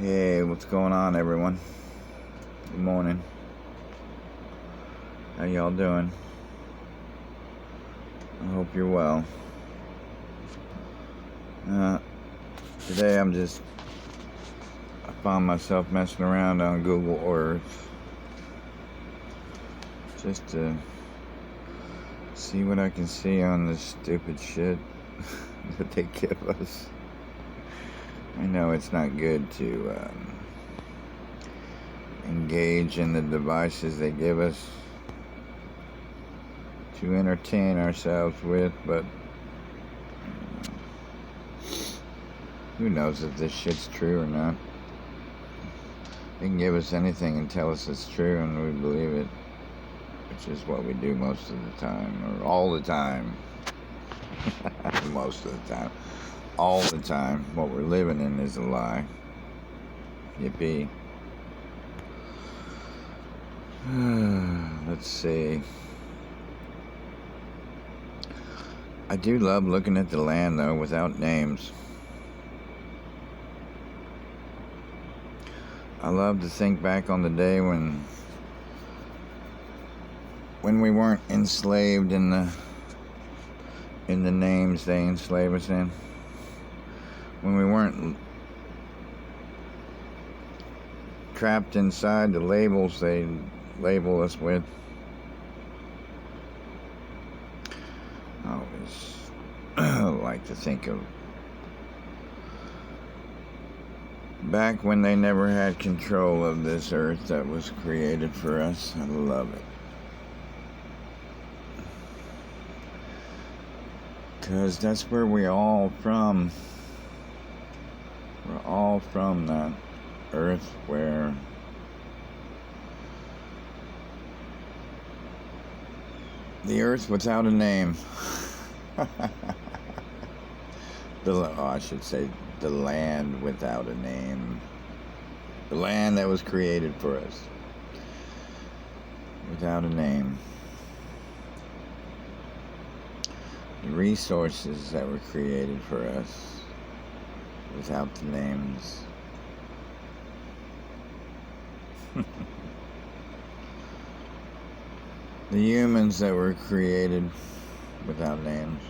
Hey, what's going on, everyone? Good morning. How y'all doing? I hope you're well. Today I found myself messing around on Google Earth just to see what I can see on this stupid shit that they give us. I know it's not good to engage in the devices they give us to entertain ourselves with, but who knows if this shit's true or not. They can give us anything and tell us it's true and we believe it, which is what we do most of the time, or all the time. Most of the time. All the time. What we're living in is a lie. Yippee. Let's see. I do love looking at the land, though, without names. I love to think back on the day when we weren't enslaved in the names they enslave us in. When we weren't trapped inside the labels they label us with. I always like to think of back when they never had control of this earth that was created for us. I love it. Because that's where we're all from. We're all from that earth where the earth without a name. I should say the land without a name. The land that was created for us without a name. The resources that were created for us without the names. The humans that were created without names.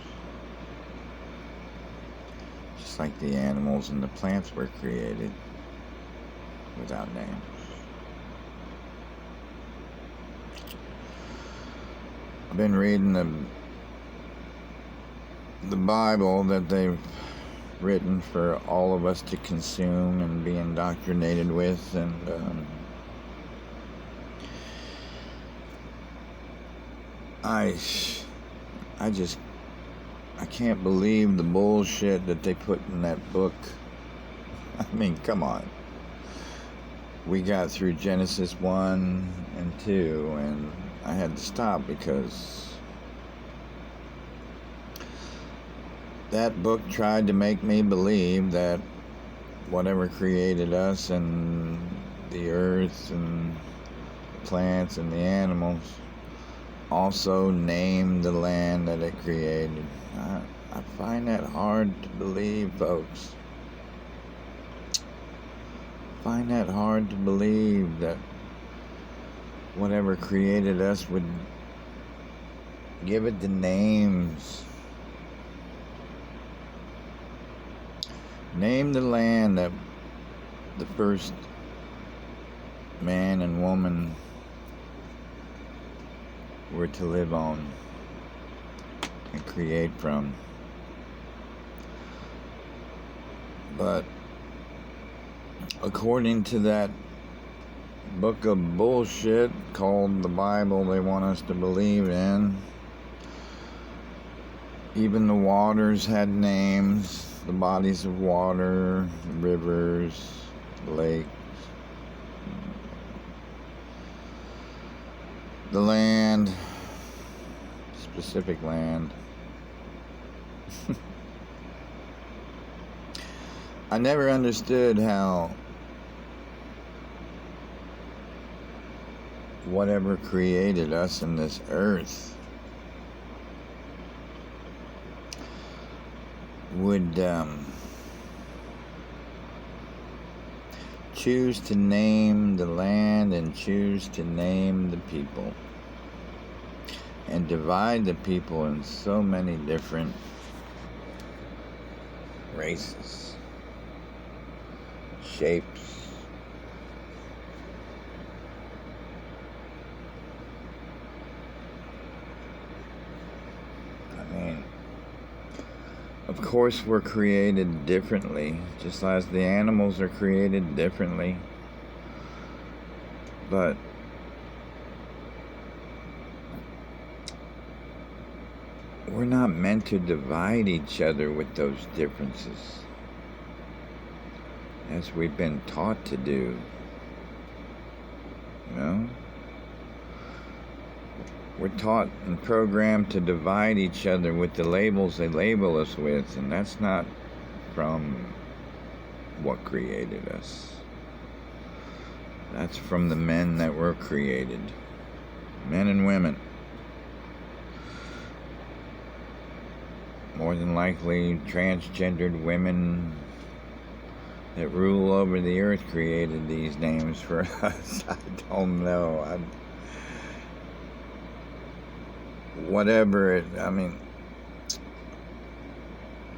Just like the animals and the plants were created without names. I've been reading the Bible that they've written for all of us to consume and be indoctrinated with, and I can't believe the bullshit that they put in that book. I mean, come on. We got through Genesis 1 and 2, and I had to stop because that book tried to make me believe that whatever created us and the earth and the plants and the animals also named the land that it created. I find that hard to believe, folks. I find that hard to believe that whatever created us would give it the names. Name the land that the first man and woman were to live on and create from. But according to that book of bullshit called the Bible they want us to believe in, even the waters had names. The bodies of water, rivers, lakes, the land, specific land. I never understood how whatever created us in this earth would choose to name the land and choose to name the people. And divide the people in so many different races, shapes. I mean, of course we're created differently, just as the animals are created differently. But we're not meant to divide each other with those differences, as we've been taught to do. You know? We're taught and programmed to divide each other with the labels they label us with, and that's not from what created us. That's from the men that were created. Men and women. More than likely, transgendered women that rule over the earth created these names for us. I don't know.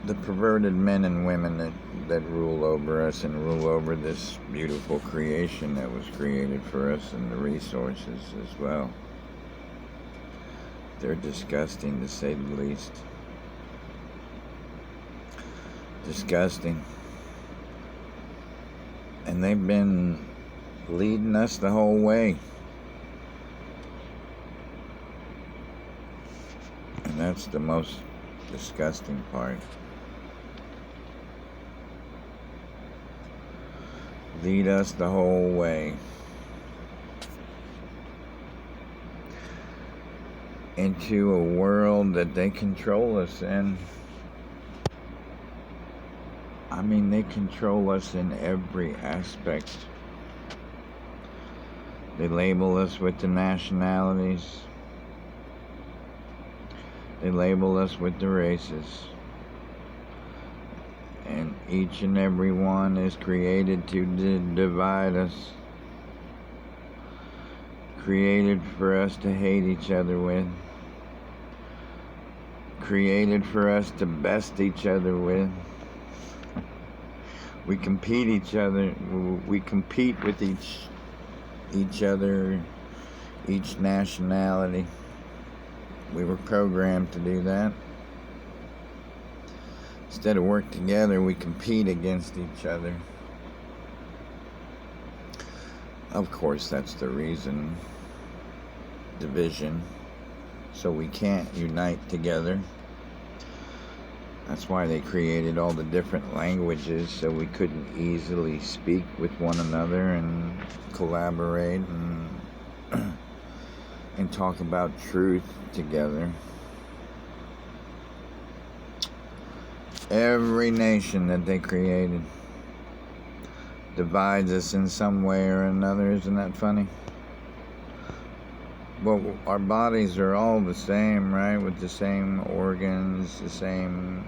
The perverted men and women that rule over us and rule over this beautiful creation that was created for us, and the resources as well. They're disgusting, to say the least. Disgusting. And they've been leading us the whole way. And that's the most disgusting part. Lead us the whole way into a world that they control us in. I mean, they control us in every aspect. They label us with the nationalities. They label us with the races. And each and every one is created to divide us. Created for us to hate each other with. Created for us to best each other with. We compete with each other, each nationality. We were programmed to do that. Instead of work together, we compete against each other. Of course, that's the reason. Division. So we can't unite together. That's why they created all the different languages, so we couldn't easily speak with one another and collaborate and talk about truth together. Every nation that they created divides us in some way or another. Isn't that funny? Well, our bodies are all the same, right? With the same organs, the same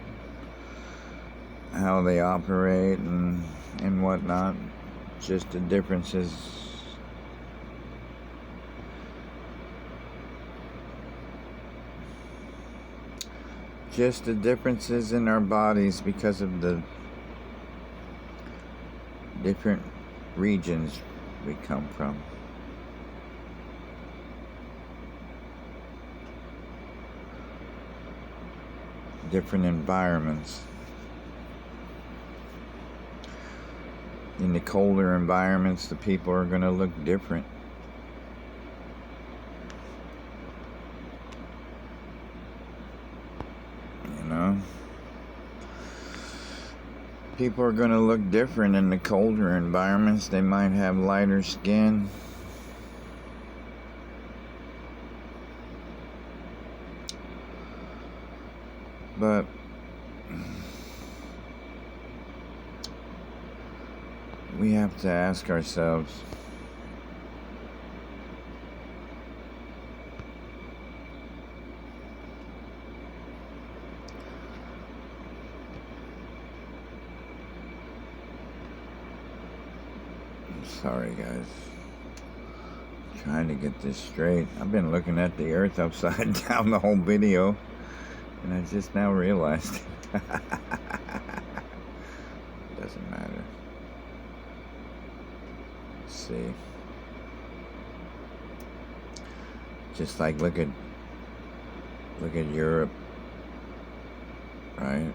how they operate and whatnot. Just the differences. Just the differences in our bodies because of the different regions we come from. Different environments. In the colder environments, the people are going to look different. You know? People are going to look different in the colder environments. They might have lighter skin. But we have to ask ourselves, Sorry, guys. Trying to get this straight. I've been looking at the earth upside down the whole video, and I just now realized. Doesn't matter. Let's see. Just like look at Europe, right?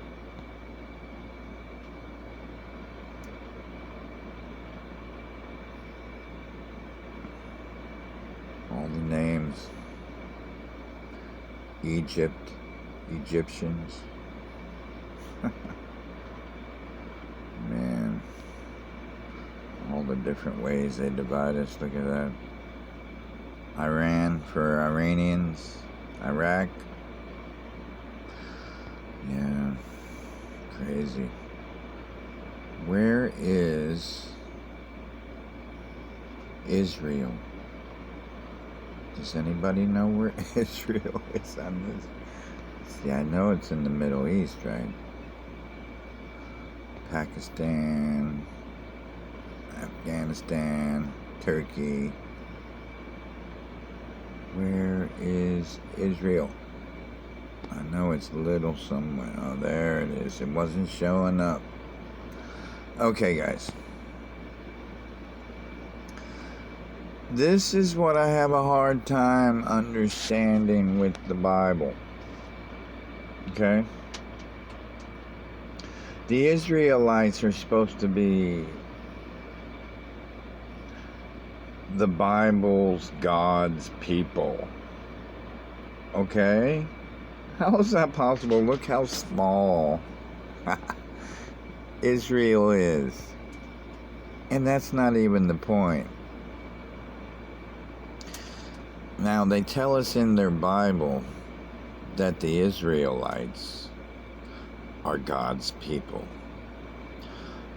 All the names. Egypt, Egyptians. Man, all the different ways they divide us. Look at that. Iran for Iranians, Iraq. Yeah, crazy. Where is Israel? Does anybody know where Israel is on this? See, I know it's in the Middle East, right? Pakistan, Afghanistan, Turkey. Where is Israel? I know it's little somewhere. Oh, there it is. It wasn't showing up. Okay, guys. This is what I have a hard time understanding with the Bible. Okay? The Israelites are supposed to be the Bible's God's people. Okay? How is that possible? Look how small Israel is. And that's not even the point. Now, they tell us in their Bible that the Israelites are God's people.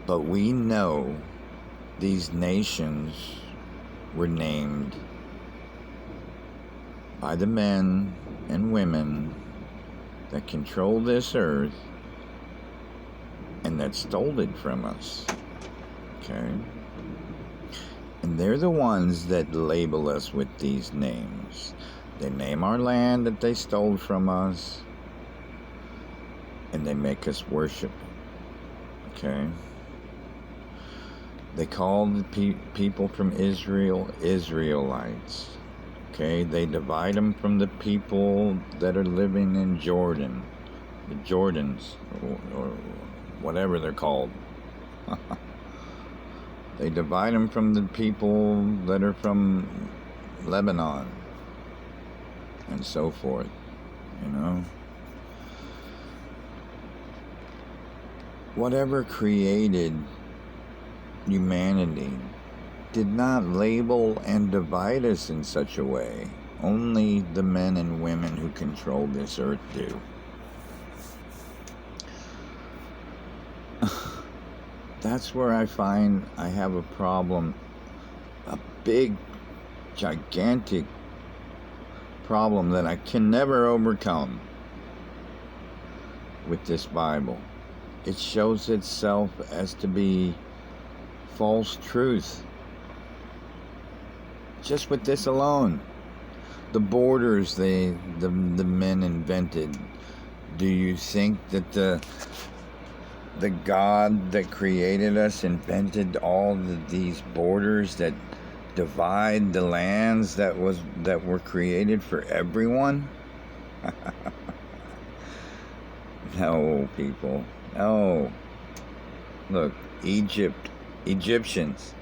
But we know these nations were named by the men and women that control this earth and that stole it from us. Okay? And they're the ones that label us with these names. They name our land that they stole from us, and they make us worship it. Okay? They call the people from Israel Israelites. Okay? They divide them from the people that are living in Jordan, the Jordans, or whatever they're called. They divide them from the people that are from Lebanon and so forth, you know. Whatever created humanity did not label and divide us in such a way. Only the men and women who control this earth do. That's where I find I have a problem, a big, gigantic problem that I can never overcome with this Bible. It shows itself as to be false truth. Just with this alone. The borders the men invented. Do you think that the God that created us invented all these borders that divide the lands that were created for everyone? No, people. No. Look, Egyptians.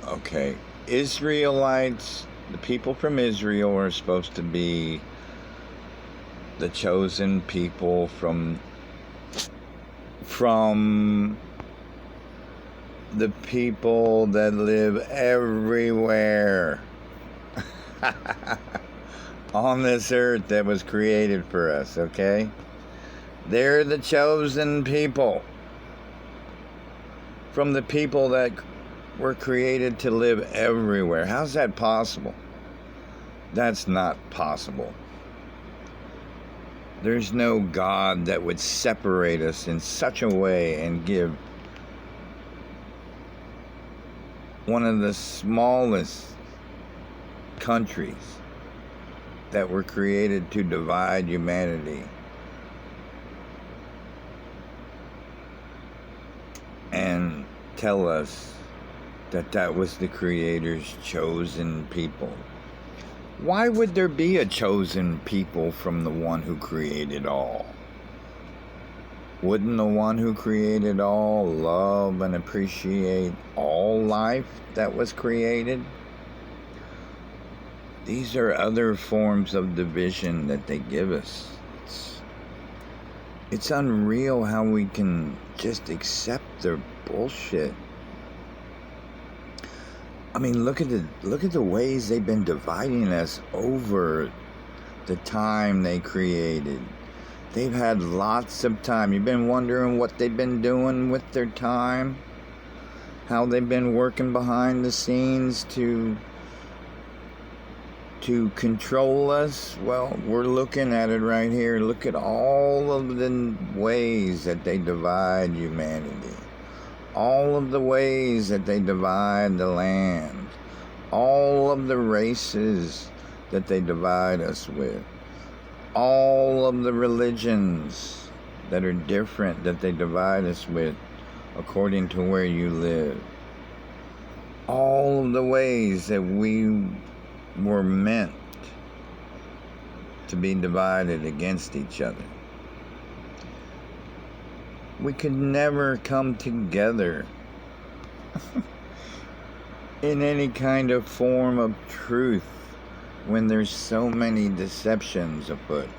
Okay, Israelites, the people from Israel are supposed to be the chosen people from the people that live everywhere on this earth that was created for us, okay? They're the chosen people from the people that were created to live everywhere. How's that possible? That's not possible. There's no God that would separate us in such a way and give one of the smallest countries that were created to divide humanity. And tell us that that was the Creator's chosen people. Why would there be a chosen people from the one who created all? Wouldn't the one who created all love and appreciate all life that was created? These are other forms of division that they give us. It's unreal how we can just accept their bullshit. I mean, look at the ways they've been dividing us over the time they created. They've had lots of time. You've been wondering what they've been doing with their time? How they've been working behind the scenes to control us? Well, we're looking at it right here. Look at all of the ways that they divide humanity. All of the ways that they divide the land. All of the races that they divide us with. All of the religions that are different that they divide us with according to where you live. All of the ways that we were meant to be divided against each other. We could never come together in any kind of form of truth when there's so many deceptions afoot.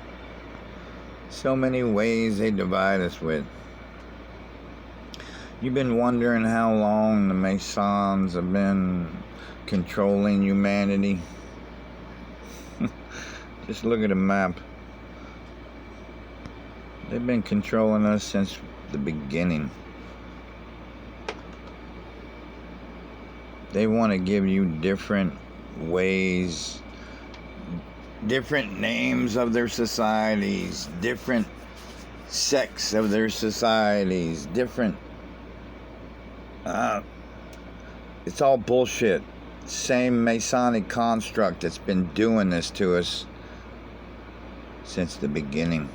So many ways they divide us with. You've been wondering how long the Masons have been controlling humanity? Just look at a map. They've been controlling us since the beginning. They want to give you different ways, different names of their societies, different sects of their societies, different... it's all bullshit. Same Masonic construct that's been doing this to us since the beginning.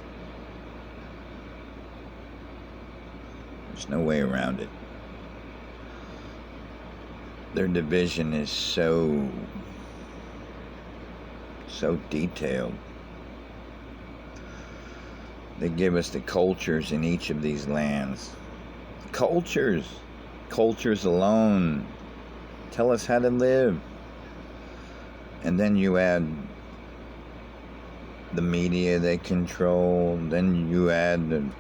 There's no way around it. Their division is so detailed. They give us the cultures in each of these lands. Cultures alone tell us how to live. And then you add the media they control, then you add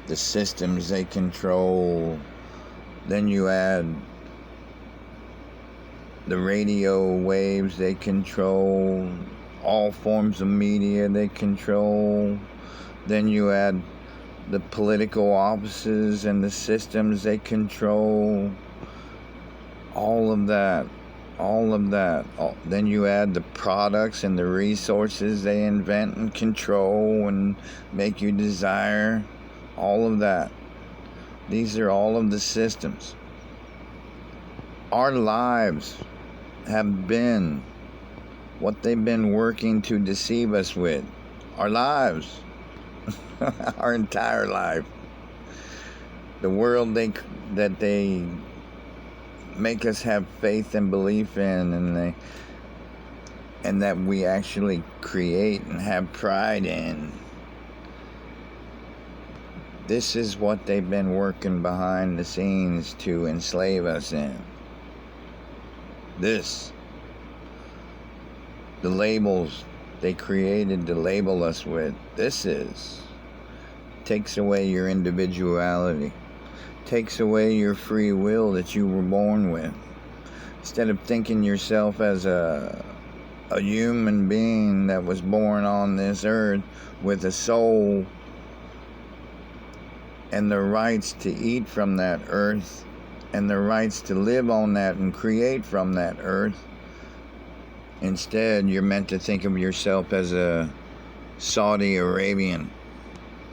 the systems they control, then you add the radio waves they control, all forms of media they control, then you add the political offices and the systems they control, all of that. Then you add the products and the resources they invent and control and make you desire. All of that. These are all of the systems. Our lives have been what they've been working to deceive us with. Our lives. Our entire life. The world that they make us have faith and belief in, and that we actually create and have pride in. This is what they've been working behind the scenes to enslave us in. This. The labels they created to label us with. This takes away your individuality. Takes away your free will that you were born with. Instead of thinking yourself as a human being that was born on this earth with a soul and the rights to eat from that earth and the rights to live on that and create from that earth, instead you're meant to think of yourself as a Saudi Arabian,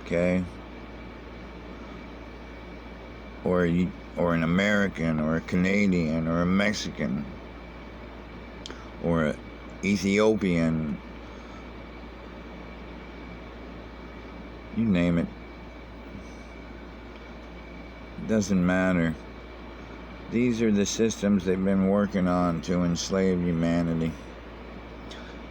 okay? or an American, or a Canadian, or a Mexican, or an Ethiopian, you name it. It doesn't matter. These are the systems they've been working on to enslave humanity.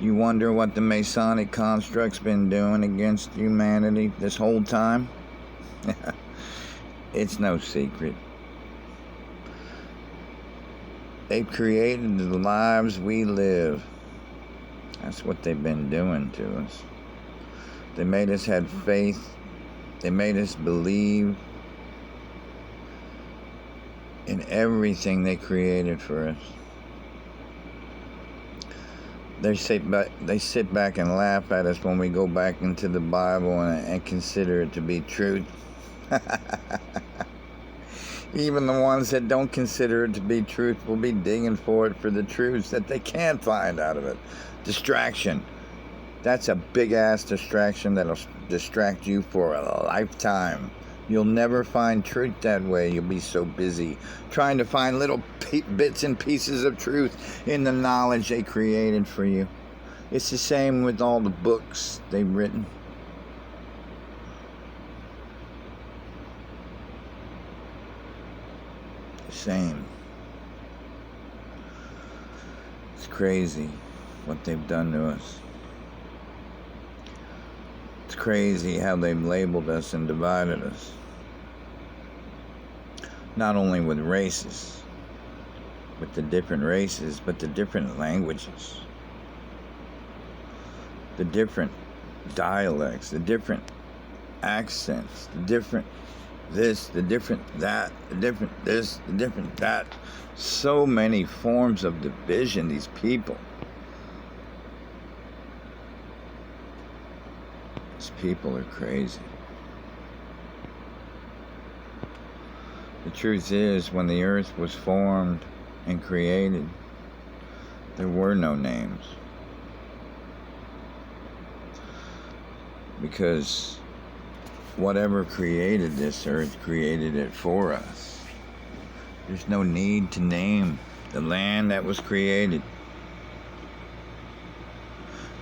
You wonder what the Masonic construct's been doing against humanity this whole time? It's no secret. They've created the lives we live. That's what they've been doing to us. They made us have faith. They made us believe in everything they created for us. They sit back and laugh at us when we go back into the Bible and consider it to be truth. Even the ones that don't consider it to be truth will be digging for it for the truths that they can't find out of it. Distraction. That's a big-ass distraction that'll distract you for a lifetime. You'll never find truth that way. You'll be so busy trying to find little bits and pieces of truth in the knowledge they created for you. It's the same with all the books they've written. Same. It's crazy what they've done to us. It's crazy how they've labeled us and divided us. Not only with races, with the different races, but the different languages, the different dialects, the different accents, the different this, the different that, the different this, the different that. So many forms of division, these people. These people are crazy. The truth is, when the earth was formed and created, there were no names. Because whatever created this earth created it for us. There's no need to name the land that was created.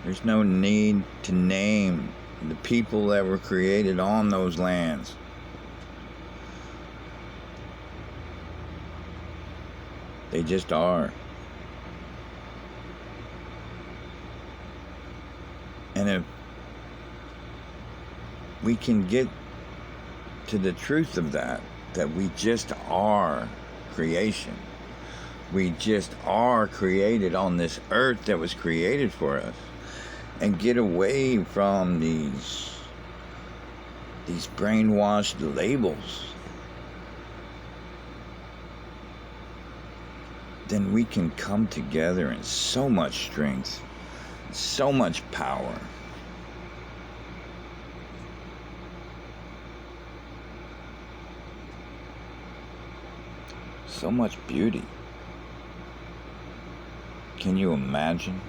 There's no need to name the people that were created on those lands. They just are. And if we can get to the truth of that we just are creation. We just are created on this earth that was created for us. And get away from these brainwashed labels. Then we can come together in so much strength, so much power. So much beauty. Can you imagine?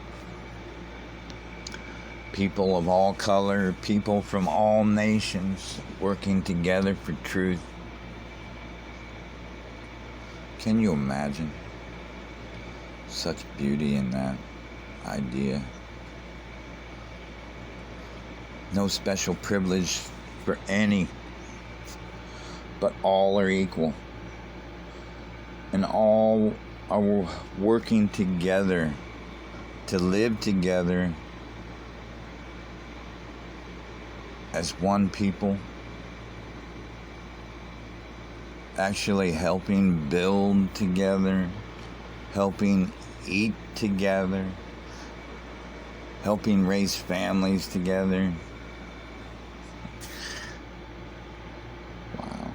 People of all color, people from all nations working together for truth. Can you imagine such beauty in that idea? No special privilege for any, but all are equal. And all are working together to live together as one people, actually helping build together, helping eat together, helping raise families together. Wow.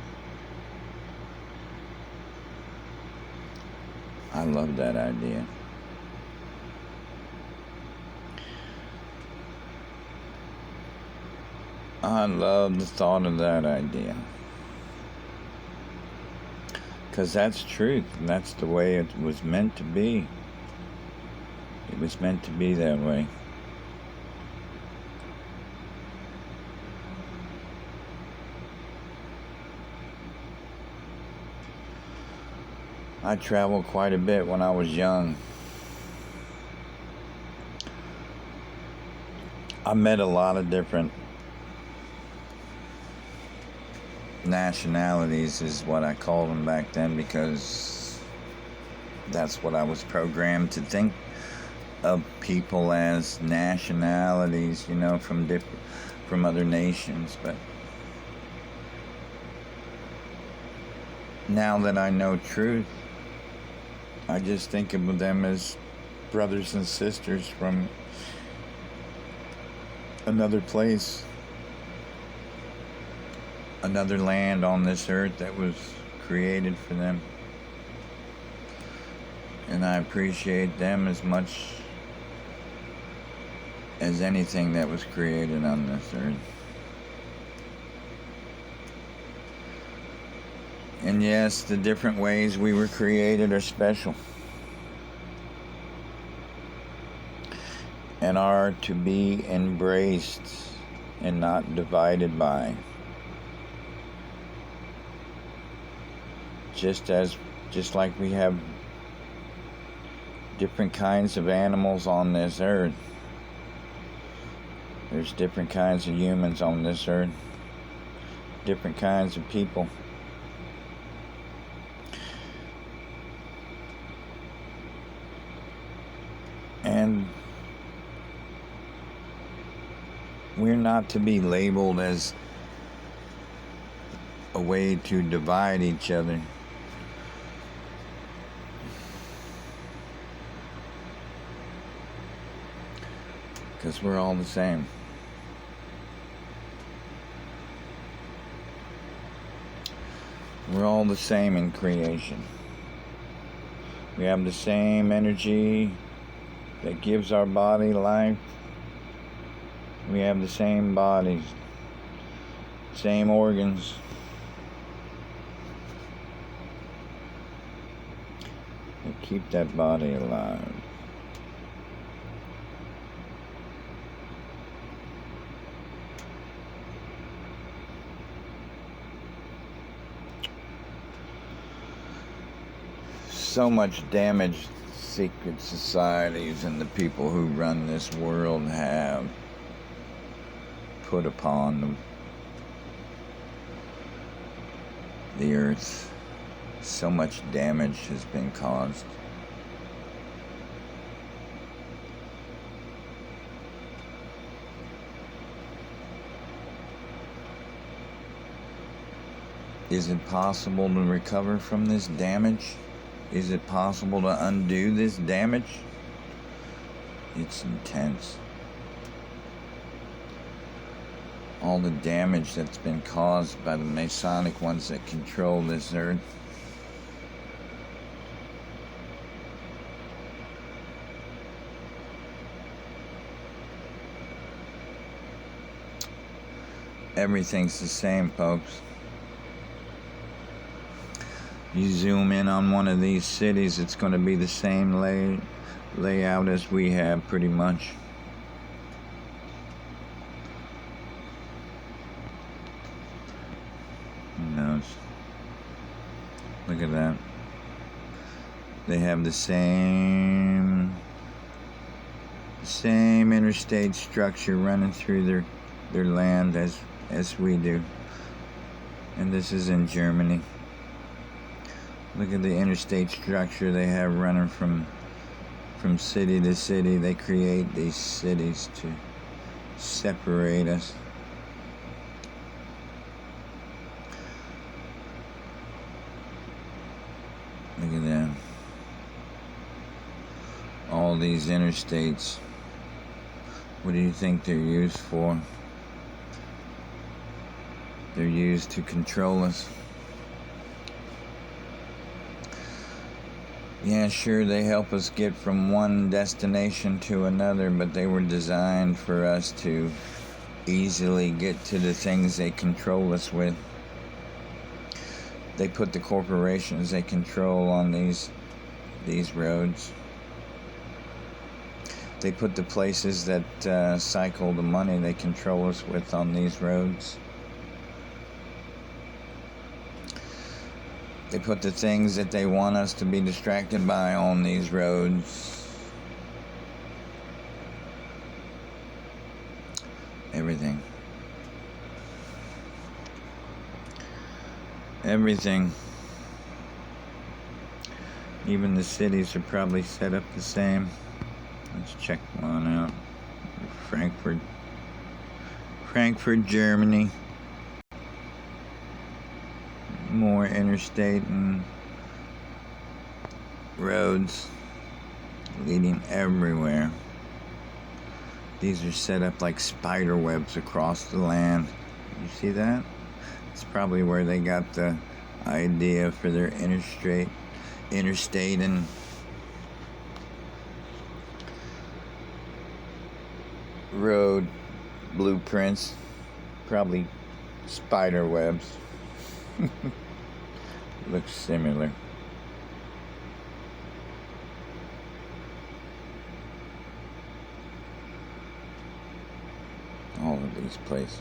I love that idea. I love the thought of that idea. Because that's truth, and that's the way it was meant to be. It was meant to be that way. I traveled quite a bit when I was young. I met a lot of different nationalities, is what I called them back then, because that's what I was programmed to think of people as, nationalities, from other nations. But now that I know truth, I just think of them as brothers and sisters from another place, another land on this earth that was created for them. And I appreciate them as much as anything that was created on this earth. And yes, the different ways we were created are special and are to be embraced and not divided by. Just like we have different kinds of animals on this earth, there's different kinds of humans on this earth, different kinds of people. And we're not to be labeled as a way to divide each other. Because we're all the same. We're all the same in creation. We have the same energy that gives our body life. We have the same bodies, same organs. That keep that body alive. So much damage secret societies and the people who run this world have put upon the earth. So much damage has been caused. Is it possible to recover from this damage? Is it possible to undo this damage? It's intense. All the damage that's been caused by the Masonic ones that control this earth. Everything's the same, folks. You zoom in on one of these cities, it's going to be the same layout as we have, pretty much. Who knows? Look at that. They have the same interstate structure running through their land as we do. And this is in Germany. Look at the interstate structure they have running from city to city. They create these cities to separate us. Look at that. All these interstates. What do you think they're used for? They're used to control us. Yeah, sure, they help us get from one destination to another, but they were designed for us to easily get to the things they control us with. They put the corporations they control on these roads. They put the places that cycle the money they control us with on these roads. They put the things that they want us to be distracted by on these roads. Everything. Everything. Even the cities are probably set up the same. Let's check one out. Frankfurt, Germany. More interstate and roads leading everywhere. These are set up like spider webs across the land. You see that? It's probably where they got the idea for their interstate and road blueprints. Probably spider webs. Looks similar. All of these places.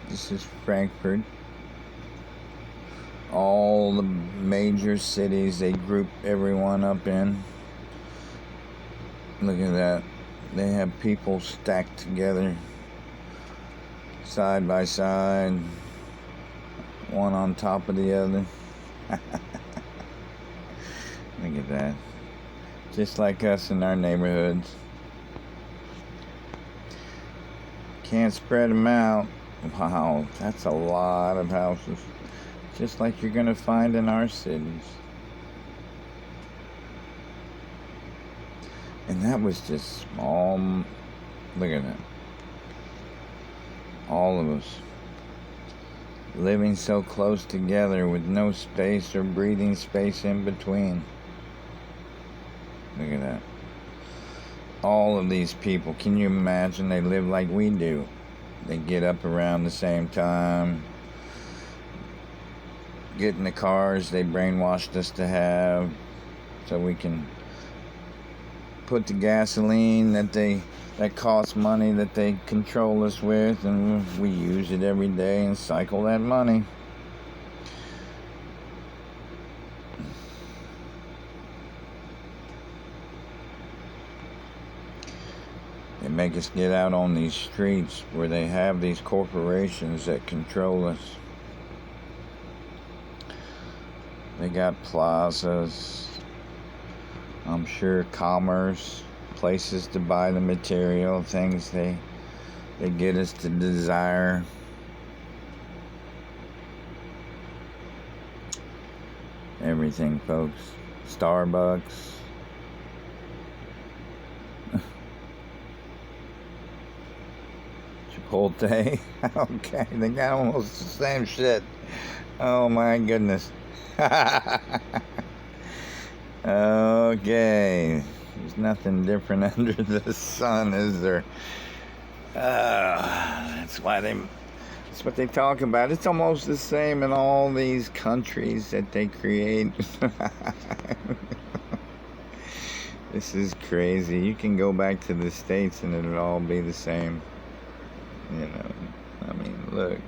This is Frankfurt. All the major cities they group everyone up in. Look at that. They have people stacked together, side by side, one on top of the other. Look at that. Just like us in our neighborhoods. Can't spread them out. Wow, that's a lot of houses. Just like you're going to find in our cities. And that was just small. Look at that. All of us living so close together with no space or breathing space in between. Look at that. All of these people, can you imagine they live like we do? They get up around the same time, get in the cars they brainwashed us to have, so we can put the gasoline that costs money that they control us with, and we use it every day and cycle that money. They make us get out on these streets where they have these corporations that control us. They got plazas, I'm sure commerce, places to buy the material, things they get us to desire. Everything, folks. Starbucks. Chipotle. Okay, they got almost the same shit. Oh my goodness. Okay. There's nothing different under the sun, is there? That's what they talk about. It's almost the same in all these countries that they create. This is crazy. You can go back to the States and it'll all be the same. You know, I mean, look.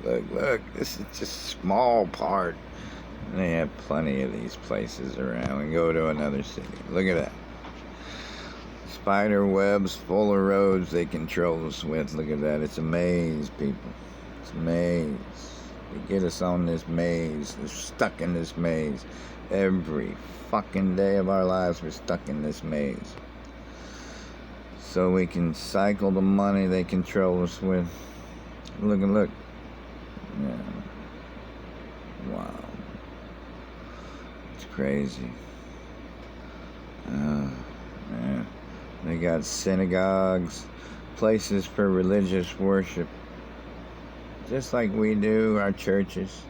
This is just a small part. They have plenty of these places around. We go to another city. Look at that. Spider webs full of roads they control us with. Look at that. It's a maze, people. It's a maze. They get us on this maze. We're stuck in this maze. Every fucking day of our lives, we're stuck in this maze. So we can cycle the money they control us with. Look. Yeah. Wow. It's crazy. Man. They got synagogues, places for religious worship. Just like we do, our churches.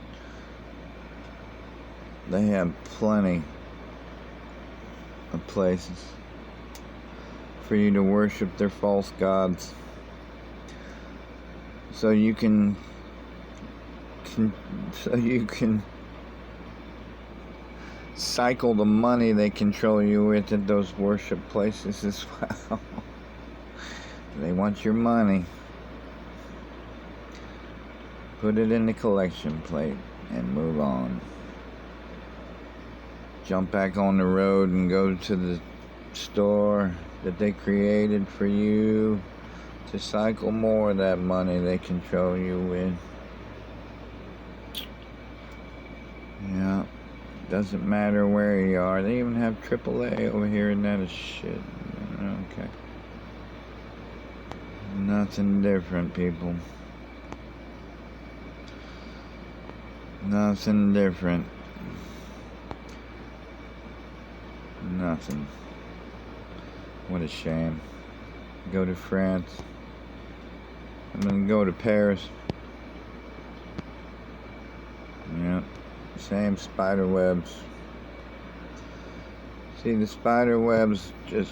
They have plenty of places for you to worship their false gods. So you can cycle the money they control you with at those worship places as well. They want your money. Put it in the collection plate and move on. Jump back on the road and go to the store that they created for you to cycle more of that money they control you with. Yeah, doesn't matter where you are. They even have AAA over here, and that is shit. Okay. Nothing different, people. Nothing different. Nothing. What a shame. Go to France. I'm gonna go to Paris. Yep. Same spider webs. See, the spider webs just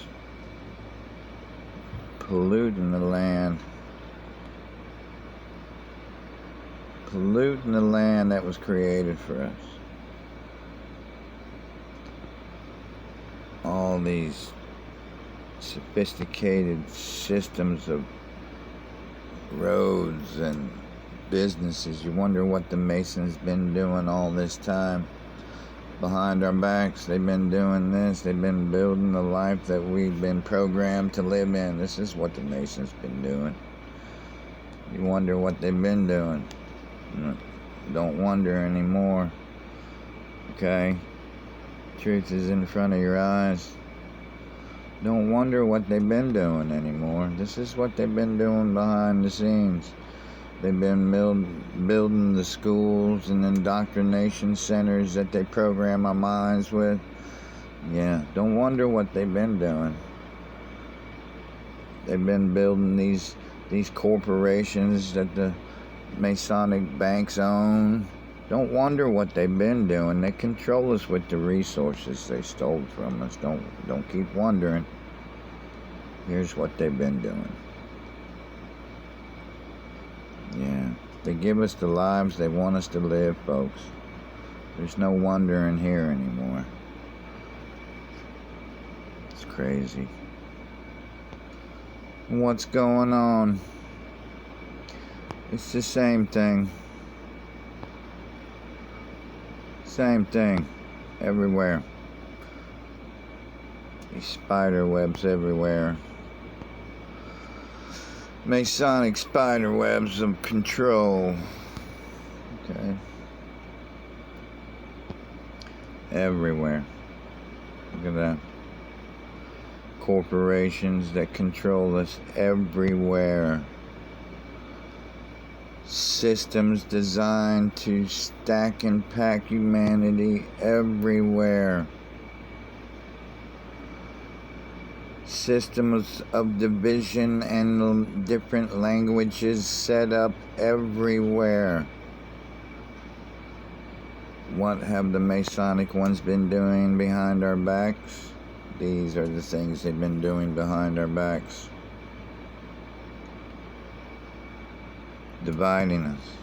polluting the land. Polluting the land that was created for us. All these sophisticated systems of roads and businesses. You wonder what the Masons been doing all this time behind our backs. They've been doing this. They've been building the life that we've been programmed to live in. This is what the Masons been doing. You wonder what they've been doing. Don't wonder anymore. Okay? Truth is in front of your eyes. Don't wonder what they've been doing anymore. This is what they've been doing behind the scenes. They've been building the schools and indoctrination centers that they program our minds with. Yeah, don't wonder what they've been doing. They've been building these corporations that the Masonic banks own. Don't wonder what they've been doing. They control us with the resources they stole from us. Don't keep wondering. Here's what they've been doing. Yeah, they give us the lives they want us to live, folks. There's no wondering here anymore. It's crazy. What's going on? It's the same thing. Same thing. Everywhere. These spider webs everywhere. Masonic spider webs of control. Okay. Everywhere. Look at that. Corporations that control us everywhere. Systems designed to stack and pack humanity everywhere. Systems of division and different languages set up everywhere. What have the Masonic ones been doing behind our backs? These are the things they've been doing behind our backs. Dividing us.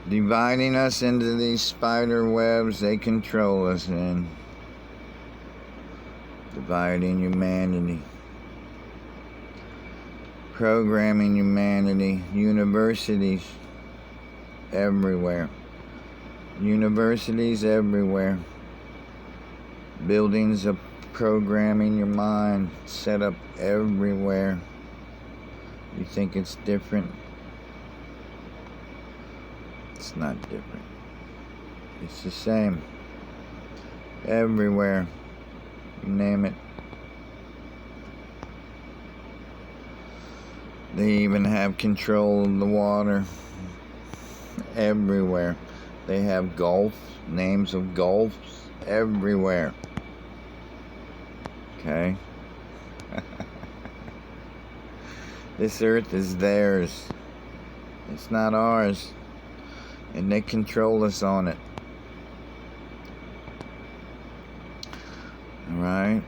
Dividing us into these spider webs they control us in. Dividing humanity. Programming humanity. Universities everywhere. Universities everywhere. Buildings of programming your mind set up everywhere. You think it's different? It's not different. It's the same. Everywhere. You name it. They even have control of the water. Everywhere. They have gulf, names of gulfs everywhere. Okay? This earth is theirs. It's not ours. And they control us on it. Alright?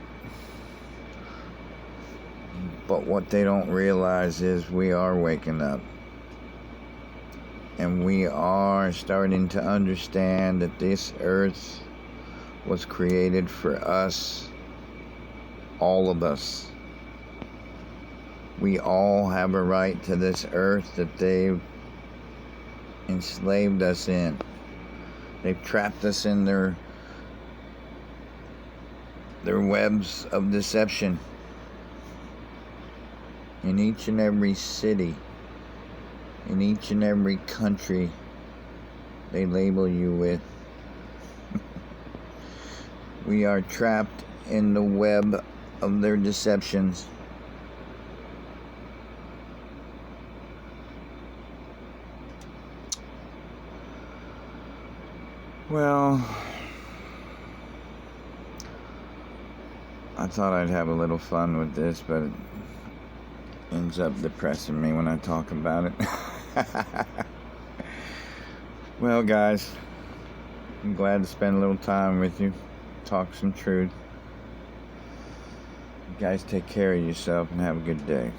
But what they don't realize is we are waking up. And we are starting to understand that this earth was created for us. All of us. We all have a right to this earth that they've enslaved us in. They've trapped us in their webs of deception. In each and every city, in each and every country, they label you with. We are trapped in the web of their deceptions. Well, I thought I'd have a little fun with this, but it ends up depressing me when I talk about it. Well, guys, I'm glad to spend a little time with you, talk some truth. You guys take care of yourself and have a good day.